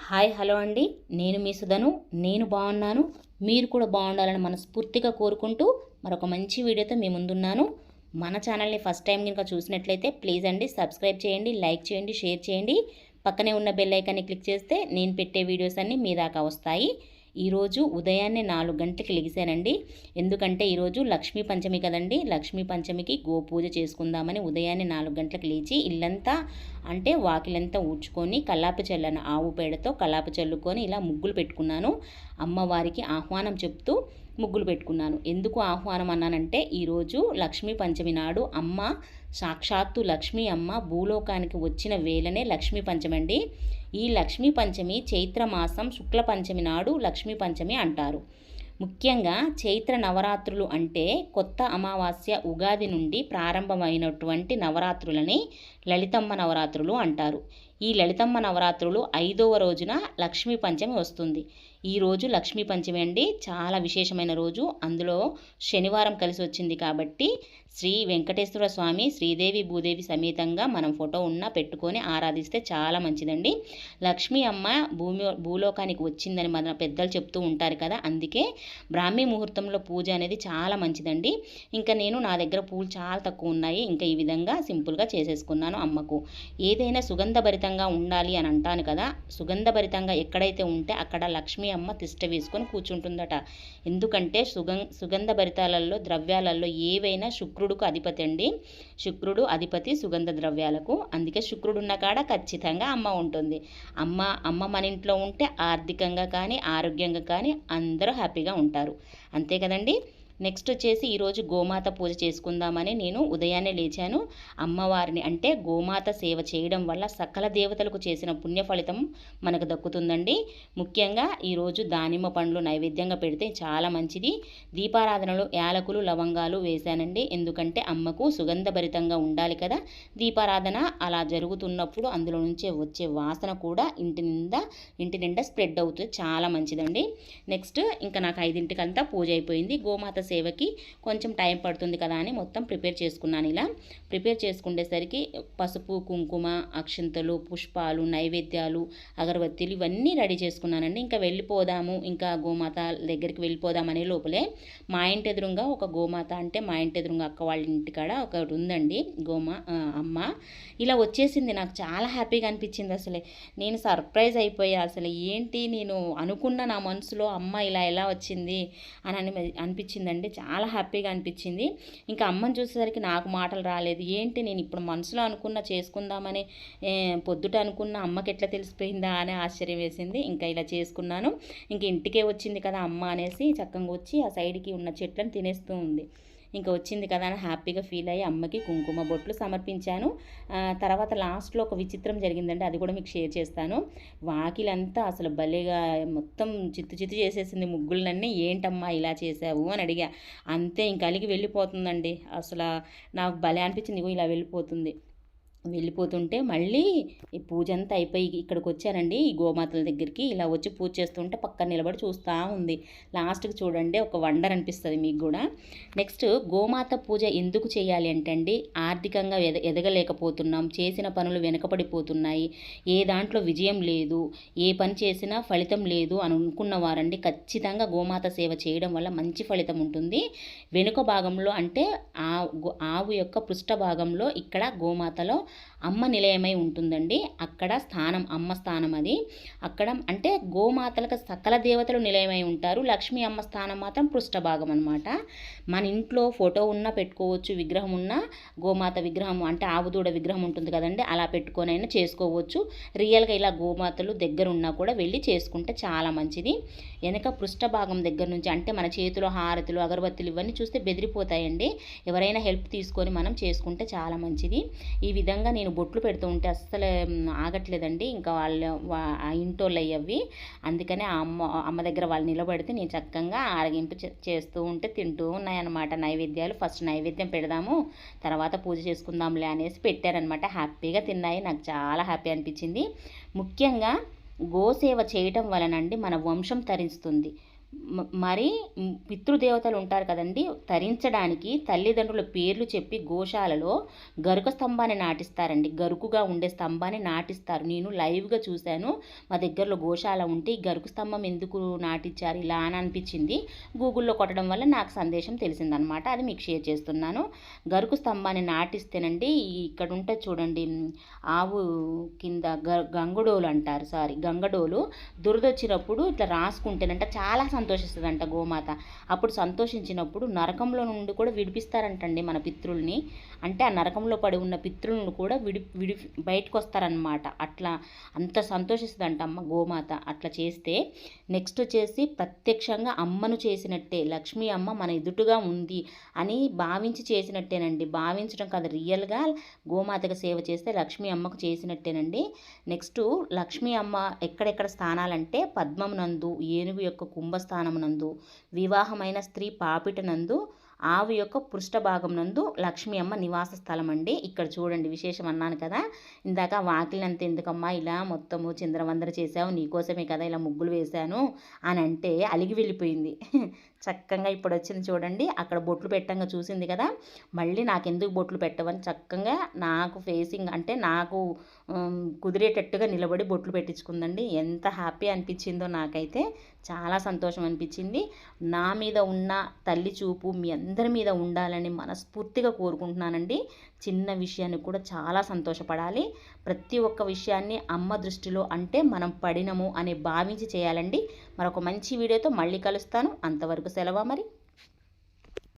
Hi hello అండి. నేను మీ సుధను. నేను బాగున్నాను, మీరు కూడా బాగుండాలని మనస్ఫూర్తిగా కోరుకుంటూ మరొక మంచి వీడియోతో మీ ముందున్నాను. మన ఛానల్ని ఫస్ట్ టైం కనుక చూసినట్లయితే ప్లీజ్ అండి సబ్స్క్రైబ్ చేయండి, లైక్ చేయండి, షేర్ చేయండి. పక్కనే ఉన్న బెల్ ఐకాన్ని క్లిక్ చేస్తే నేను పెట్టే వీడియోస్ అన్నీ మీ దాకా వస్తాయి. ఈరోజు ఉదయాన్నే 4 గంటలకి లెగిశానండి. ఎందుకంటే ఈరోజు లక్ష్మీ పంచమి కదండి. లక్ష్మీ పంచమికి గోపూజ చేసుకుందామని ఉదయాన్నే 4 గంటలకు లేచి ఇల్లంతా అంటే వాకిలంతా ఊడ్చుకొని కల్లాపు చల్లాను. ఆవు పేడతో కల్లాపు చల్లుకొని ఇలా ముగ్గులు పెట్టుకున్నాను. అమ్మవారికి ఆహ్వానం చెప్తూ ముగ్గులు పెట్టుకున్నాను. ఎందుకు ఆహ్వానం అన్నానంటే ఈరోజు లక్ష్మీ పంచమి నాడు అమ్మ సాక్షాత్తు లక్ష్మీ అమ్మ భూలోకానికి వచ్చిన వేళనే లక్ష్మీ పంచమి అండి. ఈ లక్ష్మీ పంచమి చైత్రమాసం శుక్ల పంచమి నాడు లక్ష్మీ పంచమి అంటారు. ముఖ్యంగా చైత్ర నవరాత్రులు అంటే కొత్త అమావాస్య ఉగాది నుండి ప్రారంభమైనటువంటి నవరాత్రులని లలితమ్మ నవరాత్రులు అంటారు. ఈ లలితమ్మ నవరాత్రులు 5వ రోజున లక్ష్మీ పంచమి వస్తుంది. ఈరోజు లక్ష్మీ పంచమి అండి, చాలా విశేషమైన రోజు. అందులో శనివారం కలిసి వచ్చింది కాబట్టి శ్రీ వెంకటేశ్వర స్వామి శ్రీదేవి భూదేవి సమేతంగా మనం ఫోటో ఉన్న పెట్టుకొని ఆరాధిస్తే చాలా మంచిదండి. లక్ష్మీ అమ్మ భూలోకానికి వచ్చిందని మన పెద్దలు చెప్తూ ఉంటారు కదా, అందుకే బ్రాహ్మీ ముహూర్తంలో పూజ అనేది చాలా మంచిదండి. ఇంకా నేను నా దగ్గర పూలు చాలా తక్కువ ఉన్నాయి. ఇంకా ఈ విధంగా సింపుల్గా చేసేసుకున్నాను. అమ్మకు ఏదైనా సుగంధభరితంగా ఉండాలి అని అంటాను కదా, సుగంధభరితంగా ఎక్కడైతే ఉంటే అక్కడ లక్ష్మీ అమ్మ తిష్ట వేసుకొని కూర్చుంటుందట. ఎందుకంటే సుగంధభరితాలలో ద్రవ్యాలలో ఏవైనా శుక్రుడుకు అధిపతి అండి. శుక్రుడు అధిపతి సుగంధ ద్రవ్యాలకు. అందుకే శుక్రుడు ఉన్న కాడ ఖచ్చితంగా అమ్మ ఉంటుంది. అమ్మ మన ఇంట్లో ఉంటే ఆర్థికంగా కానీ ఆరోగ్యంగా కానీ అందరూ హ్యాపీగా ఉంటారు. అంతే కదండి. నెక్స్ట్ వచ్చేసి ఈరోజు గోమాత పూజ చేసుకుందామని నేను ఉదయాన్నే లేచాను. అమ్మవారిని అంటే గోమాత సేవ చేయడం వల్ల సకల దేవతలకు చేసిన పుణ్య ఫలితం మనకు దక్కుతుందండి. ముఖ్యంగా ఈరోజు దానిమ్మ పండ్లు నైవేద్యంగా పెడితే చాలా మంచిది. దీపారాధనలో యాలకులు లవంగాలు వేశానండి. ఎందుకంటే అమ్మకు సుగంధభరితంగా ఉండాలి కదా. దీపారాధన అలా జరుగుతున్నప్పుడు అందులో నుంచే వచ్చే వాసన కూడా ఇంటి నిండా స్ప్రెడ్ అవుతుంది, చాలా మంచిదండి. నెక్స్ట్ ఇంకా నాకు 5ంటికంతా పూజ అయిపోయింది. గోమాత సేవకి కొంచెం టైం పడుతుంది కదా అని మొత్తం ప్రిపేర్ చేసుకున్నాను. ఇలా ప్రిపేర్ చేసుకునేసరికి పసుపు కుంకుమ అక్షింతలు పుష్పాలు నైవేద్యాలు అగరబత్తీలు ఇవన్నీ రెడీ చేసుకున్నానండి. ఇంకా వెళ్ళిపోదాము, ఇంకా గోమాత దగ్గరికి వెళ్ళిపోదామనే లోపలే మా ఇంటి ఎదురుగా ఒక గోమాత అంటే మా ఇంటి ఎదురుగా అక్క వాళ్ళ ఇంటికాడ ఒకటి ఉందండి అమ్మ. ఇలా వచ్చేసింది. నాకు చాలా హ్యాపీగా అనిపించింది. అసలే నేను సర్ప్రైజ్ అయిపోయా. అసలు ఏంటి నేను అనుకున్న నా మనసులో అమ్మ ఇలా ఎలా వచ్చింది అని అనిపించిందండి. చాలా హ్యాపీగా అనిపించింది. ఇంకా అమ్మని చూసేసరికి నాకు మాటలు రాలేదు. ఏంటి నేను ఇప్పుడు మనసులో అనుకున్న చేసుకుందామని పొద్దుట అనుకున్న అమ్మకి ఎట్లా తెలిసిపోయిందా అని ఆశ్చర్యం వేసింది. ఇంకా ఇలా చేసుకున్నాను. ఇంక ఇంటికే వచ్చింది కదా అమ్మ అనేసి చక్కగా వచ్చి ఆ సైడ్కి ఉన్న చెట్లను తినేస్తూ ఉంది. ఇంకా వచ్చింది కదా అని హ్యాపీగా ఫీల్ అయ్యి అమ్మకి కుంకుమ బొట్లు సమర్పించాను. తర్వాత లాస్ట్లో ఒక విచిత్రం జరిగిందండి, అది కూడా మీకు షేర్ చేస్తాను. వాకిలంతా అసలు భలేగా మొత్తం చిత్తు చేసేసింది ముగ్గులన్నీ. ఏంటమ్మా ఇలా చేసావు అని అడిగా. అంతే ఇంక అలిగి వెళ్ళిపోతుందండి. అసలు నాకు భలే అనిపించింది, ఇలా వెళ్ళిపోతుంటే మళ్ళీ ఈ పూజ అంతా అయిపోయి ఇక్కడికి వచ్చానండి. ఈ గోమాతల దగ్గరికి ఇలా వచ్చి పూజ చేస్తుంటే పక్కన నిలబడి చూస్తూ ఉంది. లాస్ట్కి చూడండి ఒక వండర్ అనిపిస్తుంది మీకు కూడా. నెక్స్ట్ గోమాత పూజ ఎందుకు చేయాలి అంటే అండి, ఆర్థికంగా ఎదగలేకపోతున్నాం, చేసిన పనులు వెనకబడిపోతున్నాయి, ఏ దాంట్లో విజయం లేదు, ఏ పని చేసినా ఫలితం లేదు అని అనుకున్నవారండి ఖచ్చితంగా గోమాత సేవ చేయడం వల్ల మంచి ఫలితం ఉంటుంది. వెనుక భాగంలో అంటే ఆవు యొక్క పృష్ఠ భాగంలో ఇక్కడ గోమాతలో అమ్మ నిలయమై ఉంటుందండి. అక్కడ స్థానం అమ్మ స్థానం అది. అక్కడ అంటే గోమాతలకు సకల దేవతలు నిలయమై ఉంటారు. లక్ష్మీ అమ్మ స్థానం మాత్రం పృష్ఠభాగం అనమాట. మన ఇంట్లో ఫోటో ఉన్నా పెట్టుకోవచ్చు, విగ్రహం ఉన్నా గోమాత విగ్రహం అంటే ఆవుదూడ విగ్రహం ఉంటుంది కదండి, అలా పెట్టుకొనైనా చేసుకోవచ్చు. రియల్గా ఇలా గోమాతలు దగ్గర ఉన్నా కూడా వెళ్ళి చేసుకుంటే చాలా మంచిది. వెనక పృష్ఠభాగం దగ్గర నుంచి అంటే మన చేతిలో హారతులు అగరబత్తులు ఇవన్నీ చూస్తే బెదిరిపోతాయండి. ఎవరైనా హెల్ప్ తీసుకొని మనం చేసుకుంటే చాలా మంచిది. ఈ విధంగా నేను బొట్లు పెడుతూ ఉంటే అస్సలు ఆగట్లేదండి. ఇంకా ఆ ఇంటోళ్ళు అయ్యవి. అందుకనే అమ్మ దగ్గర వాళ్ళు నిలబడితే నేను చక్కగా ఆరగింపు చేస్తూ ఉంటే తింటూ ఉన్నాయన్నమాట నైవేద్యాలు. ఫస్ట్ నైవేద్యం పెడదాము, తర్వాత పూజ చేసుకుందాంలే అనేసి పెట్టారనమాట. హ్యాపీగా తిన్నాయి. నాకు చాలా హ్యాపీ అనిపించింది. ముఖ్యంగా గోసేవ చేయటం వలనండి మన వంశం తరిస్తుంది. మరి పితృదేవతలు ఉంటారు కదండి, తరించడానికి తల్లిదండ్రుల పేర్లు చెప్పి గోశాలలో గరుక స్తంభాన్ని నాటిస్తారండి. గరుకుగా ఉండే స్తంభాన్ని నాటిస్తారు. నేను లైవ్గా చూశాను. మా దగ్గరలో గోశాల ఉంటే ఈ గరుకు స్తంభం ఎందుకు నాటించారు ఇలా అని అనిపించింది. గూగుల్లో కొట్టడం వల్ల నాకు సందేశం తెలిసిందనమాట. అది మీకు షేర్ చేస్తున్నాను. గరుకు స్తంభాన్ని నాటిస్తేనండి ఇక్కడ ఉంటుంది చూడండి, ఆవు కింద గంగడోలు అంటారు, గంగడోలు దురదొచ్చినప్పుడు ఇట్లా రాసుకుంటేనంట చాలా సంతోషిస్తుందంట గోమాత. అప్పుడు సంతోషించినప్పుడు నరకంలో నుండి కూడా విడిపిస్తారంటండి మన పితృల్ని. అంటే ఆ నరకంలో పడి ఉన్న పితృలను కూడా విడి బయటకు వస్తారనమాట. అట్లా అంత సంతోషిస్తుందంట అమ్మ గోమాత అట్లా చేస్తే. నెక్స్ట్ వచ్చేసి ప్రత్యక్షంగా అమ్మను చేసినట్టే, లక్ష్మీ అమ్మ మన ఎదుటుగా ఉంది అని భావించి చేసినట్టేనండి. భావించడం కాదు, రియల్గా గోమాతకు సేవ చేస్తే లక్ష్మీ అమ్మకు చేసినట్టేనండి. నెక్స్ట్ లక్ష్మీ అమ్మ ఎక్కడెక్కడ స్థానాలంటే పద్మమునందు, ఏనుగు యొక్క కుంభస్థానమునందు, వివాహమైన స్త్రీ పాపిటనందు, ఆవు యొక్క పృష్ఠ భాగం నందు లక్ష్మీ అమ్మ నివాస స్థలం అండి. ఇక్కడ చూడండి విశేషం అన్నాను కదా ఇందాక, వాకిలినంత ఎందుకమ్మా ఇలా మొత్తము చిందరవందర చేసావు, నీకోసమే కదా ఇలా ముగ్గులు వేశాను అని అంటే అలిగి వెళ్ళిపోయింది. చక్కగా ఇప్పుడు వచ్చింది చూడండి, అక్కడ బొట్లు పెట్టంగా చూసింది కదా, మళ్ళీ నాకెందుకు బొట్లు పెట్టవని చక్కగా నాకు ఫేసింగ్ అంటే నాకు కుదిరేటట్టుగా నిలబడి బొట్లు పెట్టించుకుందండి. ఎంత హ్యాపీ అనిపించిందో నాకైతే, చాలా సంతోషం అనిపించింది. నా మీద ఉన్న తల్లి చూపు మీ అందరి మీద ఉండాలని మనస్ఫూర్తిగా కోరుకుంటున్నానండి. చిన్న విషయాన్ని కూడా చాలా సంతోషపడాలి. ప్రతి ఒక్క విషయాన్ని అమ్మ దృష్టిలో అంటే మనం పడినము అనే భావించి చేయాలండి. మరొక మంచి వీడియోతో మళ్ళీ కలుస్తాను. అంతవరకు సెలవు మరి.